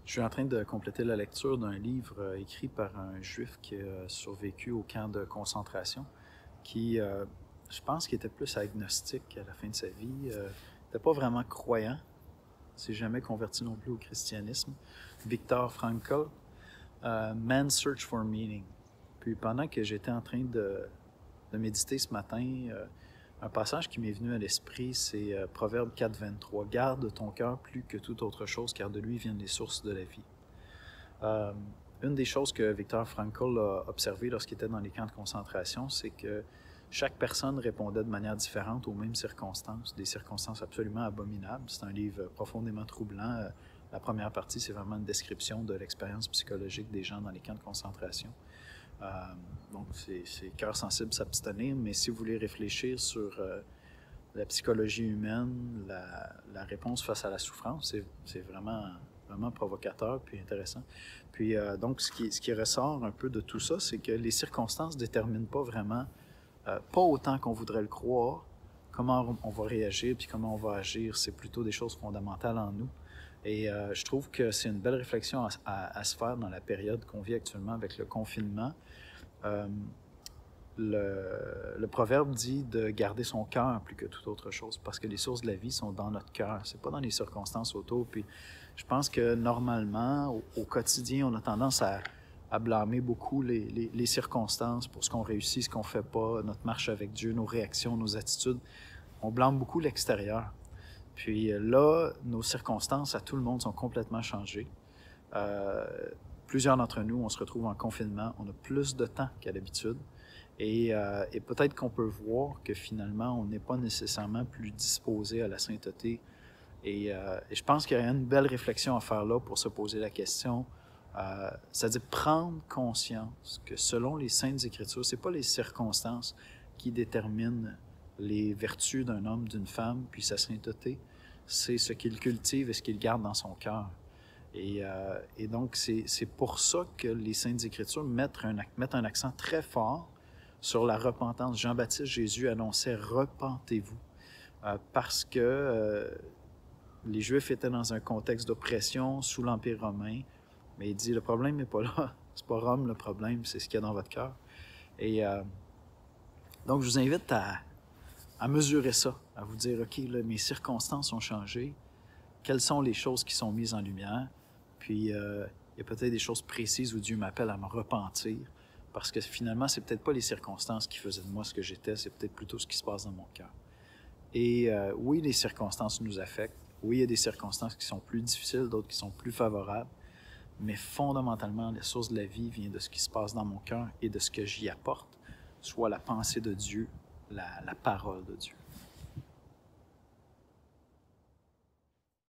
Je suis en train de compléter la lecture d'un livre écrit par un juif qui a survécu au camp de concentration, qui, je pense, qu'il était plus agnostique à la fin de sa vie. N'était pas vraiment croyant, s'est jamais converti non plus au christianisme. Viktor Frankl, Man's Search for Meaning. Puis pendant que j'étais en train de méditer ce matin, un passage qui m'est venu à l'esprit, c'est Proverbe 4, 23. « Garde ton cœur plus que toute autre chose, car de lui viennent les sources de la vie. » Une des choses que Viktor Frankl a observé lorsqu'il était dans les camps de concentration, c'est que chaque personne répondait de manière différente aux mêmes circonstances, des circonstances absolument abominables. C'est un livre profondément troublant. La première partie, c'est vraiment une description de l'expérience psychologique des gens dans les camps de concentration. Donc, c'est cœur sensible s'abstenir, mais si vous voulez réfléchir sur la psychologie humaine, la réponse face à la souffrance, c'est vraiment provocateur puis intéressant. Puis, donc, ce qui ressort un peu de tout ça, c'est que les circonstances ne déterminent pas vraiment, pas autant qu'on voudrait le croire, comment on va réagir puis comment on va agir. C'est plutôt des choses fondamentales en nous. Et je trouve que c'est une belle réflexion à se faire dans la période qu'on vit actuellement avec le confinement. Le proverbe dit de garder son cœur plus que toute autre chose, parce que les sources de la vie sont dans notre cœur, c'est pas dans les circonstances autour. Puis je pense que normalement, au quotidien, on a tendance à blâmer beaucoup les circonstances pour ce qu'on réussit, ce qu'on fait pas, notre marche avec Dieu, nos réactions, nos attitudes. On blâme beaucoup l'extérieur. Puis là, nos circonstances à tout le monde sont complètement changées. Plusieurs d'entre nous, on se retrouve en confinement, on a plus de temps qu'à l'habitude. Et peut-être qu'on peut voir que finalement, on n'est pas nécessairement plus disposé à la sainteté. Et je pense qu'il y a une belle réflexion à faire là pour se poser la question, c'est-à-dire prendre conscience que selon les Saintes Écritures, ce n'est pas les circonstances qui déterminent les vertus d'un homme, d'une femme, puis sa sainteté, c'est ce qu'il cultive et ce qu'il garde dans son cœur. Et donc, c'est pour ça que les Saintes Écritures mettent un accent très fort sur la repentance. Jean-Baptiste, Jésus annonçait « Repentez-vous » parce que les Juifs étaient dans un contexte d'oppression sous l'Empire romain, mais il dit « Le problème n'est pas là, c'est pas Rome le problème, c'est ce qu'il y a dans votre cœur. » Et donc, je vous invite à mesurer ça, à vous dire « OK, là, mes circonstances ont changé, quelles sont les choses qui sont mises en lumière? » Puis, il y a peut-être des choses précises où Dieu m'appelle à me repentir, parce que finalement, c'est peut-être pas les circonstances qui faisaient de moi ce que j'étais, c'est peut-être plutôt ce qui se passe dans mon cœur. Et oui, les circonstances nous affectent. Oui, il y a des circonstances qui sont plus difficiles, d'autres qui sont plus favorables, mais fondamentalement, la source de la vie vient de ce qui se passe dans mon cœur et de ce que j'y apporte, soit la pensée de Dieu, la parole de Dieu.